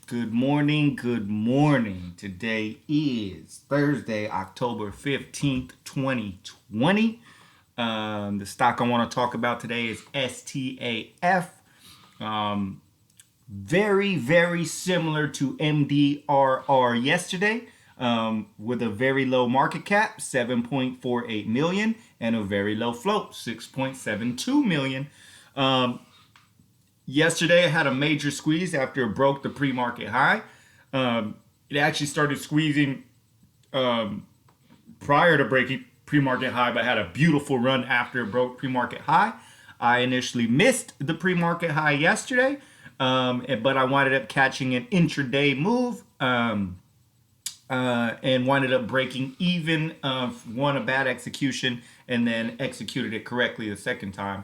Good morning. Good morning. Today is Thursday, October 15th, 2020. The stock I want to talk about today is STAF. Very, very similar to MDRR yesterday, with a very low market cap, 7.48 million, and a very low float, 6.72 million. Yesterday, I had a major squeeze after it broke the pre-market high. It actually started squeezing prior to breaking pre-market high, but had a beautiful run after it broke pre-market high. I initially missed the pre-market high yesterday, but I winded up catching an intraday move and winded up breaking even. One, a bad execution, and then executed it correctly the second time,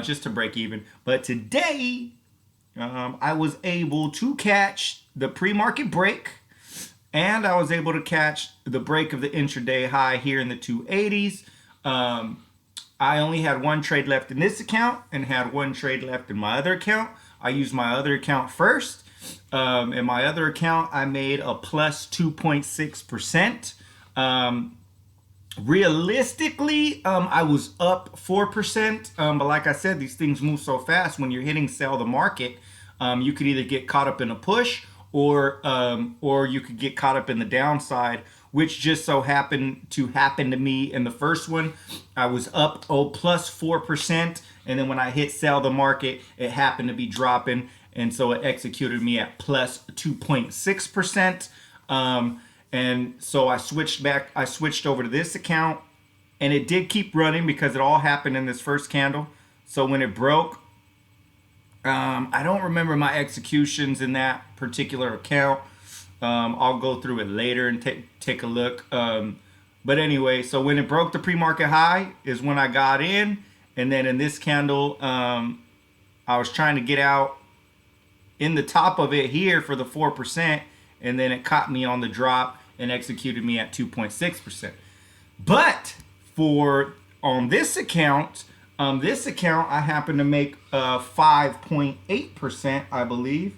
just to break even. But today, I was able to catch the pre-market break, and I was able to catch the break of the intraday high here in the 280s. I only had one trade left in this account and had one trade left in my other account. I used my other account first. In my other account, I made a plus 2.6%. Realistically, I was up 4%. But like I said, these things move so fast. When you're hitting sell the market, you could either get caught up in a push or you could get caught up in the downside, which just so happened to me in the first one. I was up plus 4%, and then when I hit sell the market, it happened to be dropping, and so it executed me at plus 2.6%. And so I switched over to this account, and it did keep running because it all happened in this first candle. So when it broke, I don't remember my executions in that particular account. I'll go through it later and take a look. But anyway, so when it broke the pre-market high is when I got in. And then in this candle, I was trying to get out in the top of it here for the 4%. And then it caught me on the drop and executed me at 2.6%. But on this account, I happen to make 5.8%, I believe.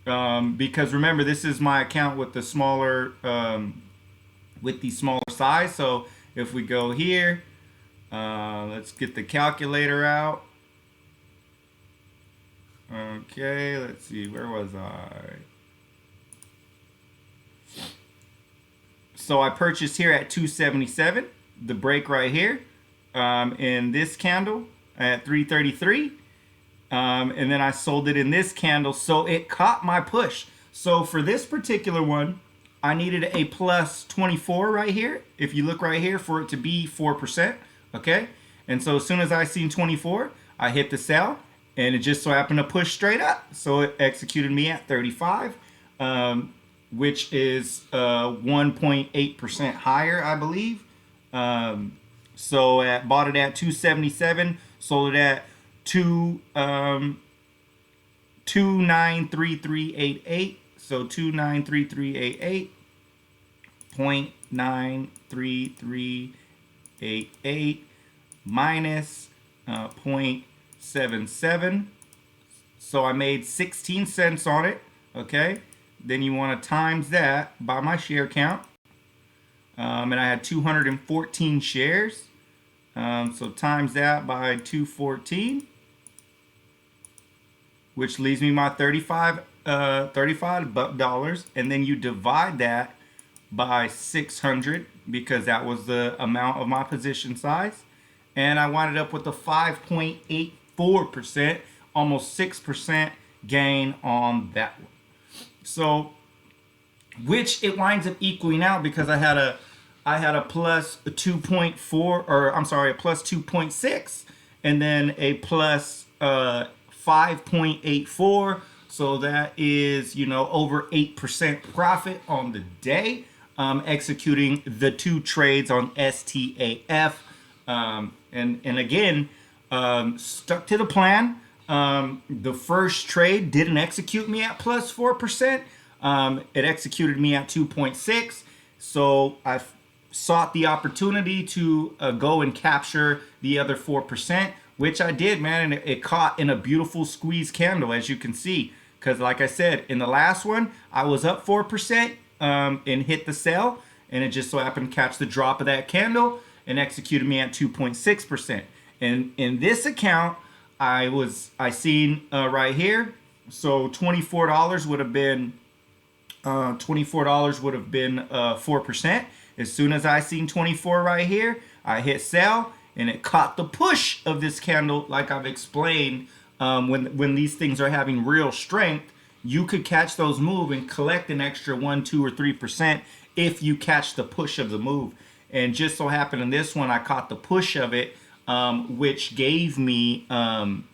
Because remember, this is my account with the smaller size. So if we go here, let's get the calculator out. Okay, let's see, where was I? So I purchased here at 277, the break right here, in this candle at 333. And then I sold it in this candle, so it caught my push. So for this particular one, I needed a plus 24 right here. If you look right here, for it to be 4%, okay? And so as soon as I seen 24, I hit the sell, and it just so happened to push straight up. So it executed me at 35, which is 1.8% higher, I believe. So bought it at 277, sold it at 293388. So 293388.93388 minus 0.77. So I made 16 cents on it. Okay, then you want to times that by my share count, and I had 214 shares. So times that by 214, which leaves me my $35, and then you divide that by 600 because that was the amount of my position size, and I wound up with a 5.84%, almost 6% gain on that one. So, which it winds up equaling out because I had a plus 2.4, or I'm sorry, a plus 2.6, and then a plus 5.84. So that is, over 8% profit on the day, executing the two trades on STAF. And again, stuck to the plan. The first trade didn't execute me at plus 4%. It executed me at 2.6. So I sought the opportunity to go and capture the other 4%, which I did, man. And it caught in a beautiful squeeze candle, as you can see. because like I said, in the last one, I was up 4% and hit the sell, and it just so happened to catch the drop of that candle and executed me at 2.6%. And in this account, I seen right here, so $24 would have been $24 would have been 4%. As soon as I seen 24 right here, I hit sell, and it caught the push of this candle. Like I've explained, when these things are having real strength, you could catch those move and collect an extra 1, 2, or 3% if you catch the push of the move. And just so happened in this one, I caught the push of it, which gave me an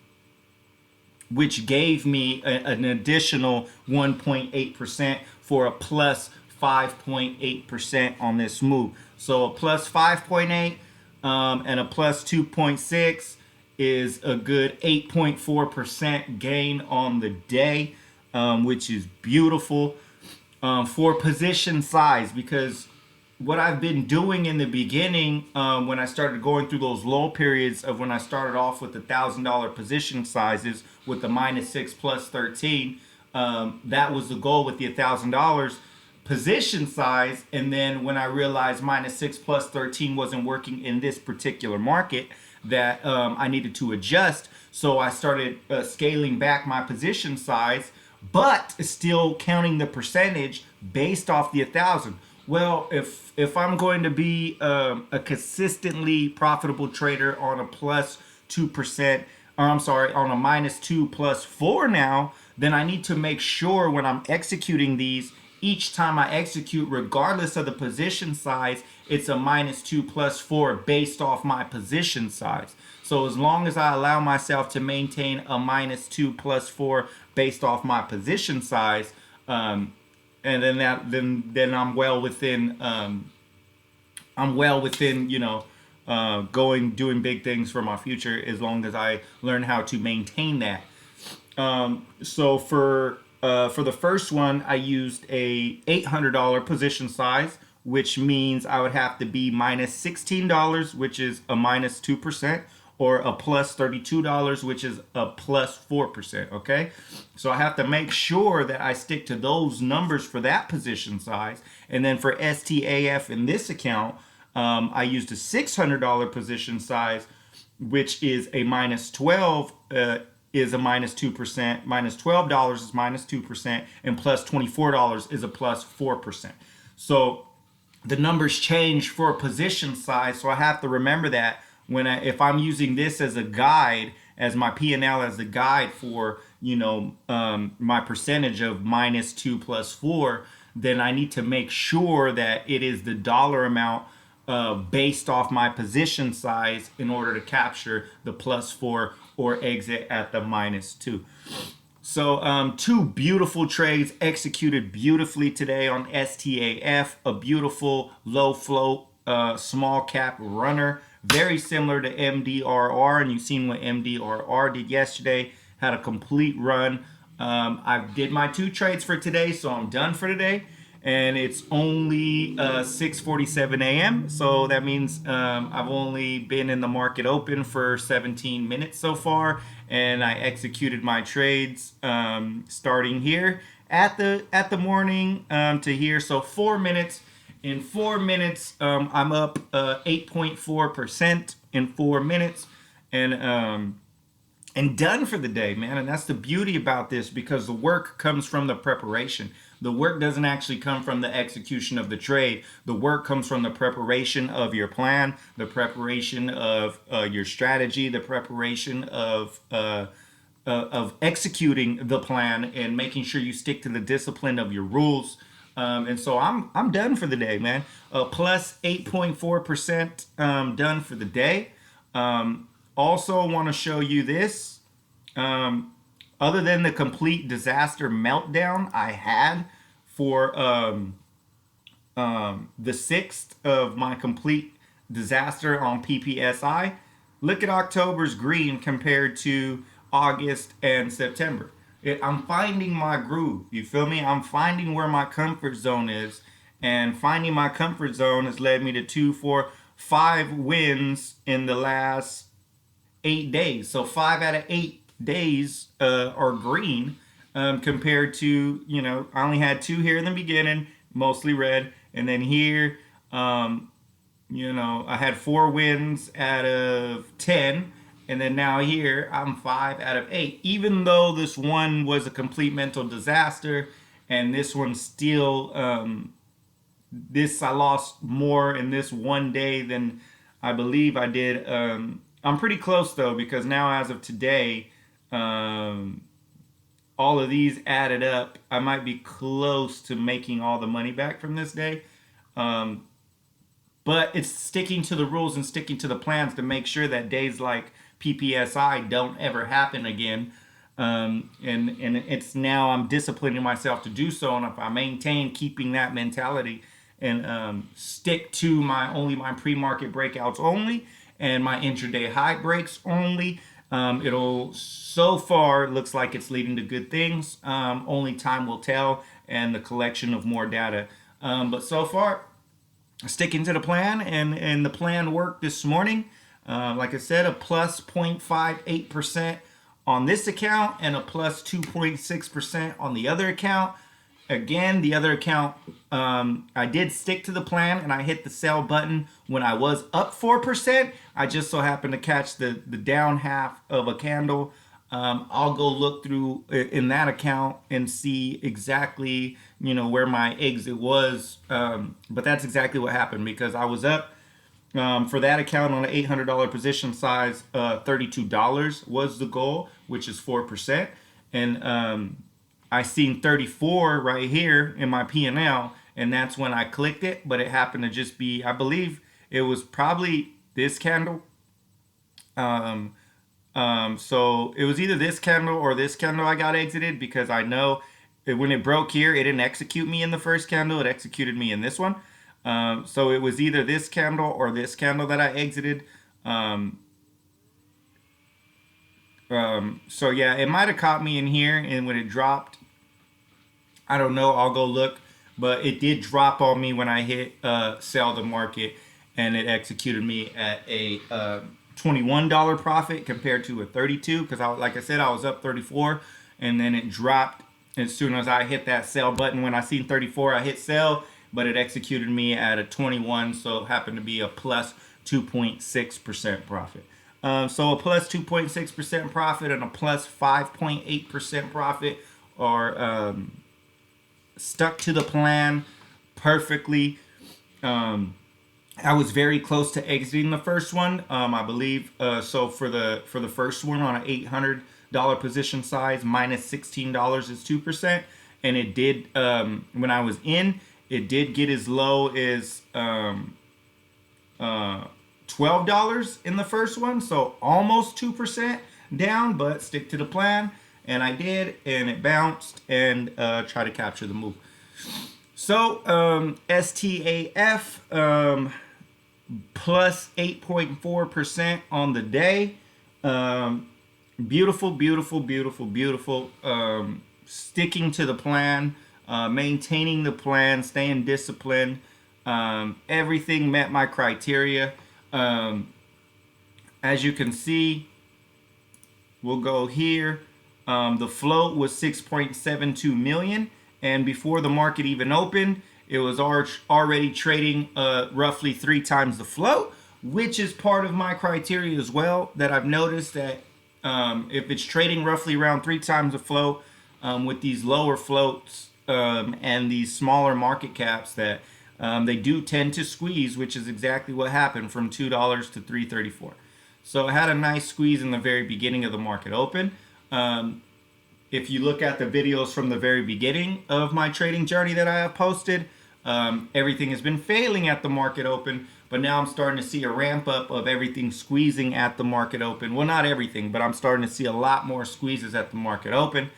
additional 1.8% for a plus 5.8% on this move. So a plus 5.8 and a plus 2.6 is a good 8.4% gain on the day, which is beautiful for position size, because what I've been doing in the beginning, when I started going through those low periods of when I started off with the $1,000 position sizes with the -6 plus 13, that was the goal with the $1,000 position size. And then when I realized -6 plus 13 wasn't working in this particular market, that I needed to adjust. So I started scaling back my position size, but still counting the percentage based off the 1,000. Well, if I'm going to be a consistently profitable trader on a plus 2%, or I'm sorry, on a -2 plus 4 now, then I need to make sure when I'm executing these, each time I execute, regardless of the position size, it's a -2 plus 4 based off my position size. So as long as I allow myself to maintain a -2 plus 4 based off my position size, and then I'm well within doing big things for my future, as long as I learn how to maintain that. So for the first one, I used a $800 position size, which means I would have to be -$16, which is a -2%, or a plus $32, which is a plus 4%, okay? So I have to make sure that I stick to those numbers for that position size. And then for STAF in this account, I used a $600 position size, which is a -12, is a -2%, -$12 is -2%, and plus $24 is a plus 4%. So the numbers change for position size, so I have to remember that if I'm using this as a guide, as my P&L as a guide for my percentage of -2 plus 4, then I need to make sure that it is the dollar amount based off my position size in order to capture the plus 4 or exit at the -2. So two beautiful trades executed beautifully today on STAF, a beautiful low float small cap runner, very similar to MDRR, and you've seen what MDRR did yesterday. Had a complete run. I did my 2 trades for today, so I'm done for today. And it's only 6:47 a.m. So that means I've only been in the market open for 17 minutes so far, and I executed my trades starting here at the morning to here. So 4 minutes. In 4 minutes, I'm up 8.4% in 4 minutes, and done for the day, man. And that's the beauty about this, because the work comes from the preparation. The work doesn't actually come from the execution of the trade. The work comes from the preparation of your plan, the preparation of your strategy, the preparation of executing the plan, and making sure you stick to the discipline of your rules. And so I'm done for the day, man. Plus 8.4% done for the day. Also want to show you this. Other than the complete disaster meltdown I had for the 6th of my complete disaster on PPSI, look at October's green compared to August and September. I'm finding my groove. You feel me? I'm finding where my comfort zone is, and finding my comfort zone has led me to 2, 4, 5 wins in the last 8 days. So 5 out of 8 days are green. compared to, I only had two here in the beginning, mostly red, and then here, I had 4 wins out of 10, and then now here I'm 5 out of 8. Even though this one was a complete mental disaster, and this one still, this I lost more in this one day than I believe I did. I'm pretty close though, because now as of today, all of these added up, I might be close to making all the money back from this day. But it's sticking to the rules and sticking to the plans to make sure that days like PPSI don't ever happen again. And it's now I'm disciplining myself to do so. And if I maintain keeping that mentality and stick to my pre-market breakouts only and my intraday high breaks only, it'll so far looks like it's leading to good things. Only time will tell and the collection of more data. But so far, sticking to the plan, and the plan worked this morning. Like I said, a plus 0.58% on this account and a plus 2.6% on the other account. Again, the other account, I did stick to the plan and I hit the sell button when I was up 4%. I just so happened to catch the down half of a candle. I'll go look through in that account and see exactly, where my exit was. But that's exactly what happened, because I was up for that account on an $800 position size. $32 was the goal, which is 4%. And I seen 34 right here in my P&L, and that's when I clicked it. But it happened to just be, I believe it was probably this candle. So it was either this candle or this candle I got exited, because I know when it broke here, it didn't execute me in the first candle. It executed me in this one. So it was either this candle or this candle that I exited. So yeah, it might have caught me in here, and when it dropped, I don't know, I'll go look, but it did drop on me when I hit sell the market, and it executed me at a $21 profit compared to a 32, because like I said, I was up 34, and then it dropped as soon as I hit that sell button. When I seen 34, I hit sell, but it executed me at a 21, so it happened to be a plus 2.6% profit. So a plus 2.6% profit and a plus 5.8% profit are stuck to the plan perfectly. I was very close to exiting the first one, I believe. So for the first one on an $800 position size, minus $16 is 2%, and it did when I was in, it did get as low as $12 in the first one, so almost 2% down, but stick to the plan, and I did, and it bounced, and try to capture the move. So STAF plus 8.4% on the day. Beautiful, beautiful, beautiful, beautiful. Sticking to the plan, maintaining the plan, staying disciplined. Everything met my criteria. As you can see, we'll go here. The float was 6.72 million, and before the market even opened, it was already trading roughly 3 times the float, which is part of my criteria as well. That I've noticed that if it's trading roughly around 3 times the float, with these lower floats and these smaller market caps, that they do tend to squeeze, which is exactly what happened from $2 to $3.34. So I had a nice squeeze in the very beginning of the market open. If you look at the videos from the very beginning of my trading journey that I have posted, everything has been failing at the market open, but now I'm starting to see a ramp up of everything squeezing at the market open. Well, not everything, but I'm starting to see a lot more squeezes at the market open,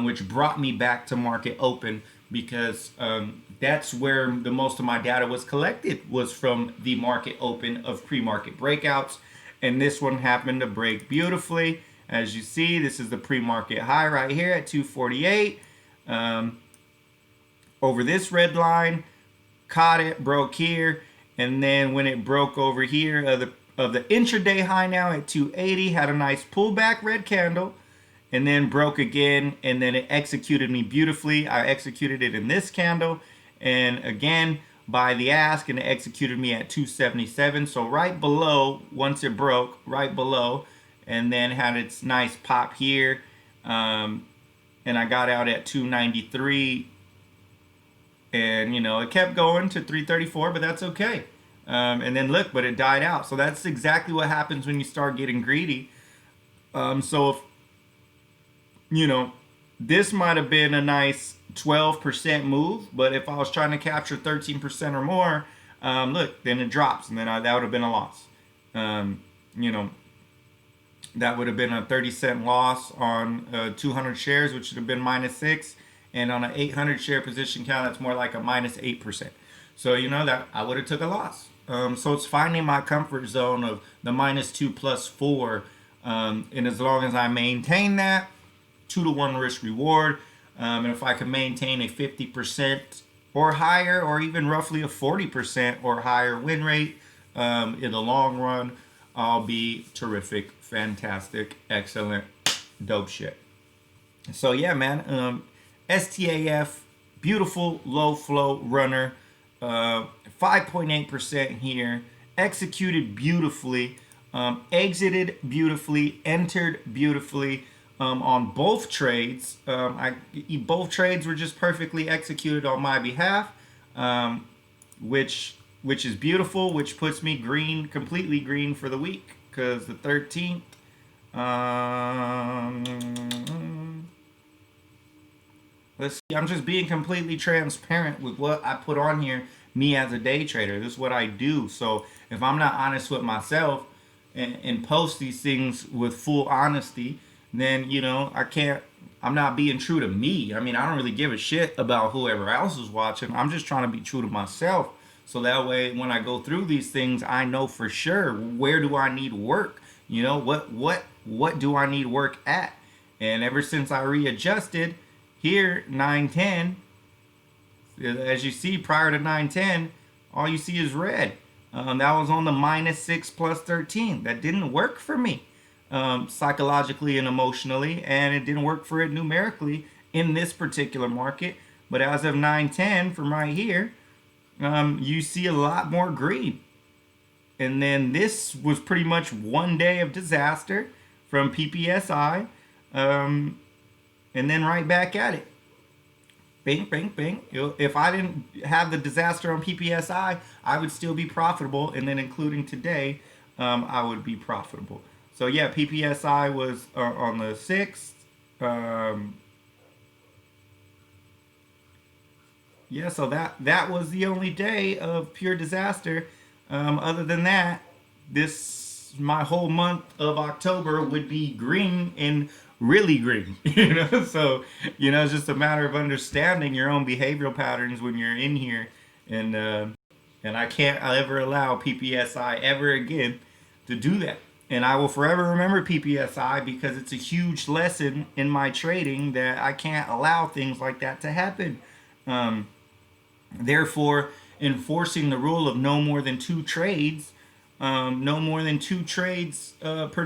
which brought me back to market open, because that's where the most of my data was collected, was from the market open of pre-market breakouts. And this one happened to break beautifully. As you see, this is the pre-market high right here at 248. Over this red line, caught it, broke here, and then when it broke over here of the intraday high now at 280, had a nice pullback red candle, and then broke again, and then it executed me beautifully. I executed it in this candle, and again by the ask, and it executed me at 277. So right below, once it broke, right below, and then had its nice pop here, and I got out at 293, and it kept going to 334, but that's okay. And then look, but it died out. So that's exactly what happens when you start getting greedy. So if this might have been a nice 12% move, but if I was trying to capture 13% or more, look, then it drops, and then that would have been a loss. That would have been a 30-cent loss on 200 shares, which would have been -6. And on an 800 share position count, that's more like a -8%. So that I would have took a loss. So it's finding my comfort zone of the -2 plus 4, and as long as I maintain that 2-to-1 risk reward, and if I can maintain a 50% or higher, or even roughly a 40% or higher win rate, in the long run, I'll be terrific, fantastic, excellent, dope shit. So yeah, man. STAF, beautiful low flow runner, 5.8% here, executed beautifully, exited beautifully, entered beautifully on both trades. Both trades were just perfectly executed on my behalf, which is beautiful, which puts me green, completely green for the week, because the 13th. Let's see, I'm just being completely transparent with what I put on here, me as a day trader. This is what I do. So if I'm not honest with myself and post these things with full honesty, then, I'm not being true to me. I mean, I don't really give a shit about whoever else is watching. I'm just trying to be true to myself. So that way, when I go through these things, I know for sure, where do I need work? What do I need work at? And ever since I readjusted, here, 910, as you see, prior to 910, all you see is red. That was on the -6 plus 13. That didn't work for me, psychologically and emotionally, and it didn't work for it numerically in this particular market. But as of 910, from right here, you see a lot more green. And then this was pretty much one day of disaster from PPSI. And then right back at it. Bing, bing, bing. If I didn't have the disaster on PPSI, I would still be profitable. And then including today, I would be profitable. So yeah, PPSI was on the 6th. Yeah, so that was the only day of pure disaster. Other than that, my whole month of October would be green, and really green. So it's just a matter of understanding your own behavioral patterns when you're in here, and I can't ever allow PPSI ever again to do that. And I will forever remember PPSI, because it's a huge lesson in my trading that I can't allow things like that to happen. Therefore, enforcing the rule of no more than 2 trades, per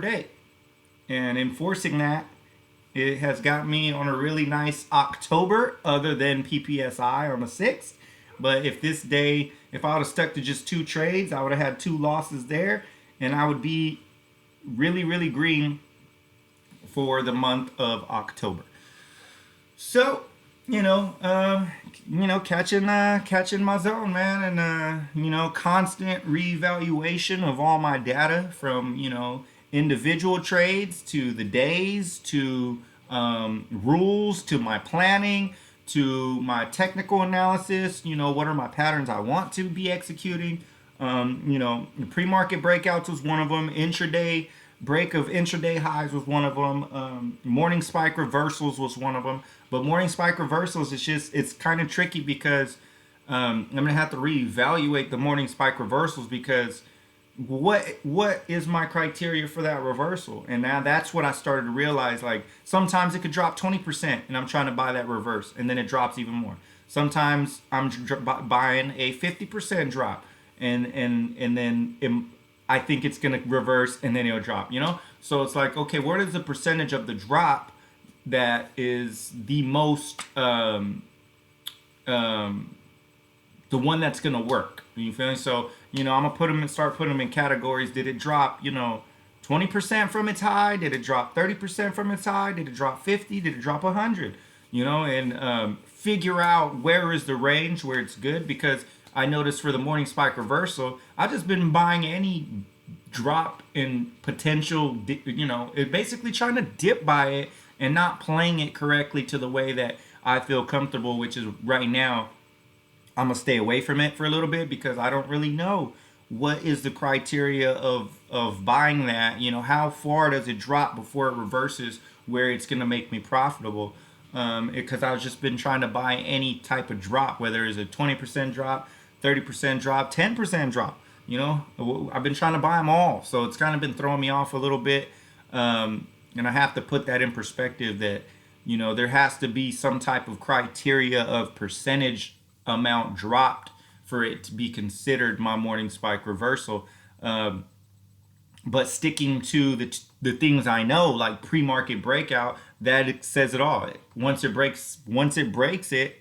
day, and enforcing that, it has got me on a really nice October, other than PPSI on the 6th. But if I would have stuck to just 2 trades, I would have had 2 losses there, and I would be really, really green for the month of October. So, catching my zone, man, and constant reevaluation of all my data, from individual trades to the days to rules to my planning to my technical analysis. What are my patterns I want to be executing? Pre-market breakouts was one of them. Intraday break of intraday highs was one of them. Morning spike reversals was one of them. But morning spike reversals, it's kind of tricky, because I'm gonna have to reevaluate the morning spike reversals, because what is my criteria for that reversal? And now that's what I started to realize. Like, sometimes it could drop 20%, and I'm trying to buy that reverse, and then it drops even more. Sometimes I'm buying a 50% drop, and then I think it's gonna reverse, and then it'll drop. So it's like, okay, what is the percentage of the drop that is the most the one that's gonna work. You feel me? So I'm gonna start putting them in categories. Did it drop 20% from its high? Did it drop 30% from its high? Did it drop 50? Did it drop 100? And figure out where is the range where it's good, because I noticed for the morning spike reversal, I've just been buying any drop in potential, it basically trying to dip by it and not playing it correctly to the way that I feel comfortable, which is right now I'm gonna stay away from it for a little bit because I don't really know what is the criteria of buying that. How far does it drop before it reverses where it's gonna make me profitable? Because I've just been trying to buy any type of drop, whether it's a 20% drop, 30% drop, 10% drop. I've been trying to buy them all, so it's kind of been throwing me off a little bit. And I have to put that in perspective that there has to be some type of criteria of percentage amount dropped for it to be considered my morning spike reversal. But sticking to the things I know, like pre-market breakout, that it says it all. Once it breaks it,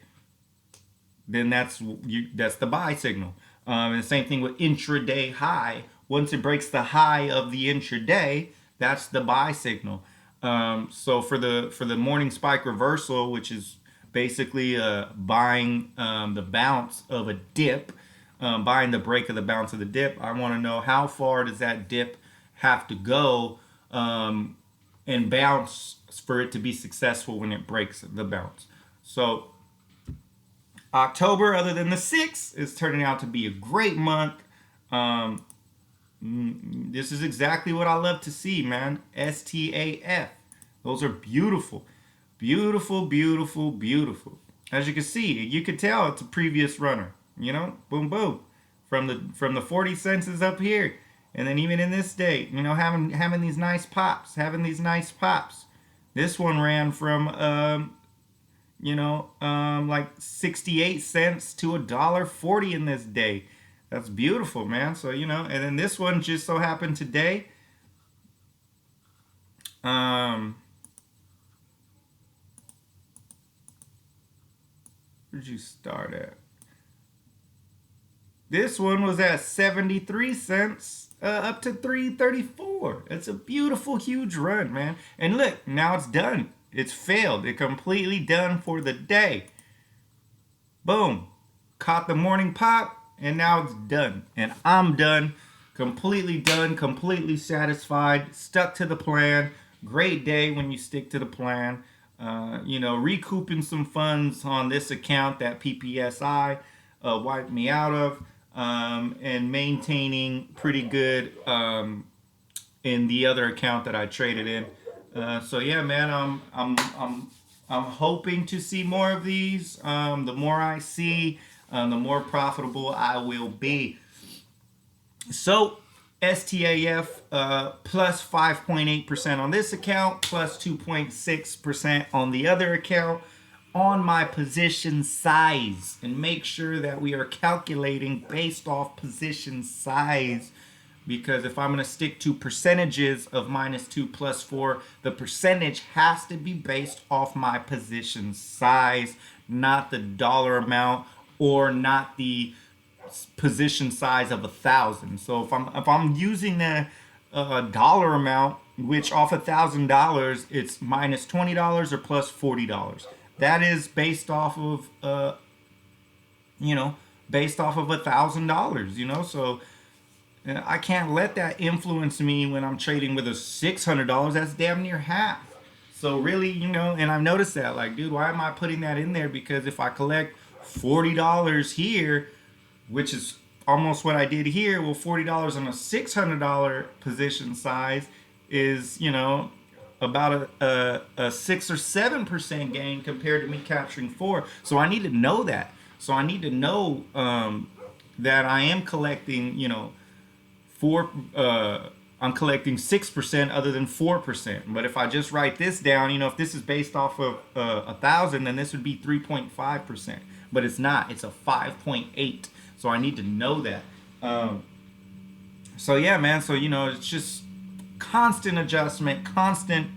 then that's the buy signal. And the same thing with intraday high. Once it breaks the high of the intraday, that's the buy signal. So for the morning spike reversal, which is basically buying the bounce of a dip, buying the break of the bounce of the dip, I want to know how far does that dip have to go and bounce for it to be successful when it breaks the bounce. So October, other than the 6th, is turning out to be a great month. This is exactly what I love to see, man. STAF. Those are beautiful. Beautiful, beautiful, beautiful. As you can see, you could tell it's a previous runner. Boom, boom. From the 40 cents is up here. And then even in this day, having these nice pops, This one ran from like 68 cents to $1.40 in this day. That's beautiful, man. So, and then this one just so happened today. Where'd you start at? This one was at 73 cents up to 3.34. It's a beautiful, huge run, man. And look, now it's done. It's failed. It completely done for the day. Boom. Caught the morning pop, and now it's done. And I'm done. Completely satisfied. Stuck to the plan. Great day when you stick to the plan. Recouping some funds on this account that PPSI wiped me out of, and maintaining pretty good in the other account that I traded in. So yeah, man, I'm hoping to see more of these. The more I see, the more profitable I will be. So STAF plus 5.8% on this account, plus 2.6% on the other account on my position size. And make sure that we are calculating based off position size, because if I'm going to stick to percentages of -2 +4, the percentage has to be based off my position size, not the dollar amount or not the position size of 1,000. So if I'm using the dollar amount, which off $1,000 it's -$20 or +$40, that is based off of based off of $1,000. So I can't let that influence me when I'm trading with a $600. That's damn near half. So really, and I've noticed that, like, dude, why am I putting that in there? Because if I collect $40 here, which is almost what I did here, well, $40 on a $600 position size is, about a 6 or 7% gain compared to me capturing 4. So I need to know that. So I need to know that I am collecting, I'm collecting 6% other than 4%. But if I just write this down, if this is based off of 1,000, then this would be 3.5%. But it's not. It's a 5.8. So I need to know that. So yeah, man. So it's just constant adjustment, constant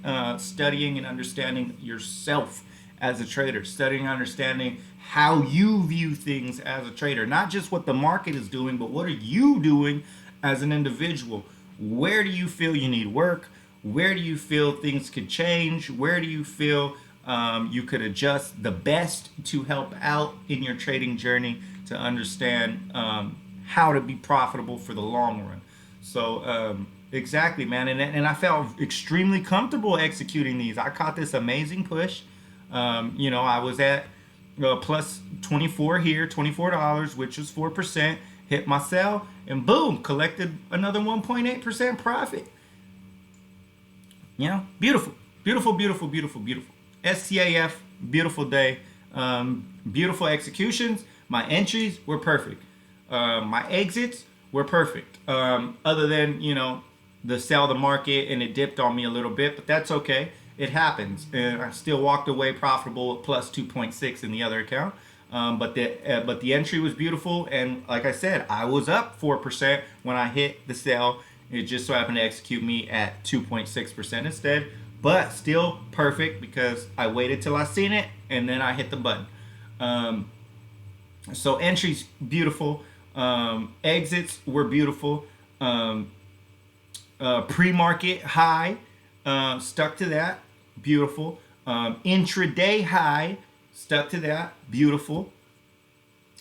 studying and understanding yourself as a trader, studying and understanding how you view things as a trader, not just what the market is doing, but what are you doing as an individual. Where do you feel you need work? Where do you feel things could change? Where do you feel you could adjust the best to help out in your trading journey to understand how to be profitable for the long run? So exactly, man, and I felt extremely comfortable executing these. I caught this amazing push. I was at plus 24 here, $24, which was 4%. Hit my sell, and boom, collected another 1.8% profit. Beautiful, beautiful, beautiful, beautiful, beautiful. STAF, beautiful day. Beautiful executions. My entries were perfect. My exits were perfect. Other than, the sell the market and it dipped on me a little bit, but that's okay. It happens. And I still walked away profitable at plus 2.6 in the other account. But the entry was beautiful, and like I said, I was up 4% when I hit the sell. It just so happened to execute me at 2.6% instead, but still perfect because I waited till I seen it and then I hit the button. So entries beautiful, exits were beautiful. Pre-market high, stuck to that, beautiful. Intraday high, stuck to that, beautiful.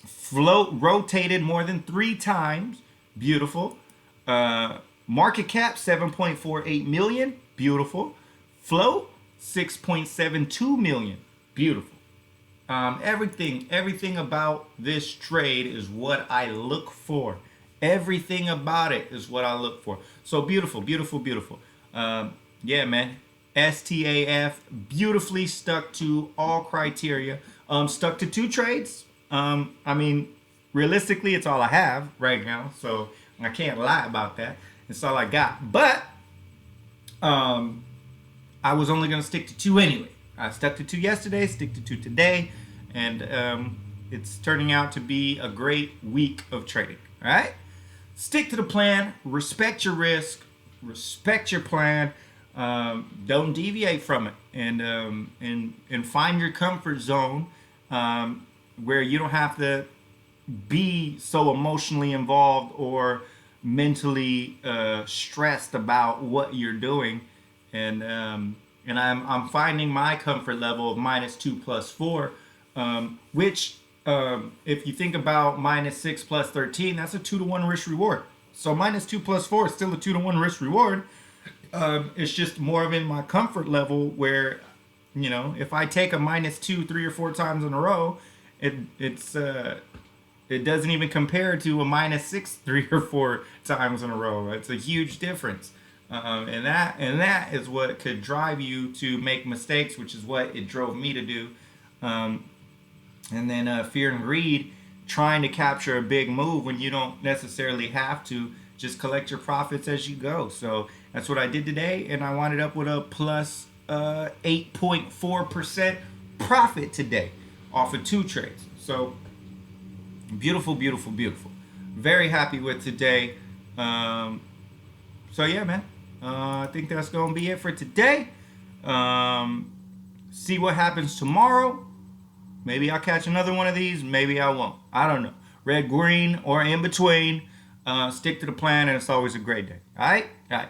Float rotated more than 3 times, beautiful. Market cap 7.48 million, beautiful. Float 6.72 million, beautiful. Everything about this trade is what I look for. Everything about it is what I look for. So beautiful, beautiful, beautiful. Yeah, man. STAF beautifully stuck to all criteria. Stuck to 2 trades. Realistically, it's all I have right now, so I can't lie about that. It's all I got. But I was only gonna stick to 2 anyway. I stuck to 2 yesterday, stick to 2 today, and it's turning out to be a great week of trading. All right, stick to the plan, respect your risk, respect your plan. Don't deviate from it, and find your comfort zone where you don't have to be so emotionally involved or mentally stressed about what you're doing. And I'm finding my comfort level of -2 plus 4, which if you think about -6 plus 13, that's a 2-to-1 risk reward. So -2 plus 4 is still a 2-to-1 risk reward. It's just more of in my comfort level where, if I take a -2 3 or 4 times in a row, it doesn't even compare to a -6 3 or 4 times in a row. It's a huge difference, and that is what could drive you to make mistakes, which is what it drove me to do. And then fear and greed, trying to capture a big move when you don't necessarily have to. Just collect your profits as you go. So that's what I did today, and I wound up with a plus 8.4% profit today off of 2 trades. So beautiful, beautiful, beautiful. Very happy with today. So yeah, man. I think that's gonna be it for today. See what happens tomorrow. Maybe I'll catch another one of these. Maybe I won't. I don't know. Red, green, or in between. Stick to the plan, and it's always a great day. All right? All right.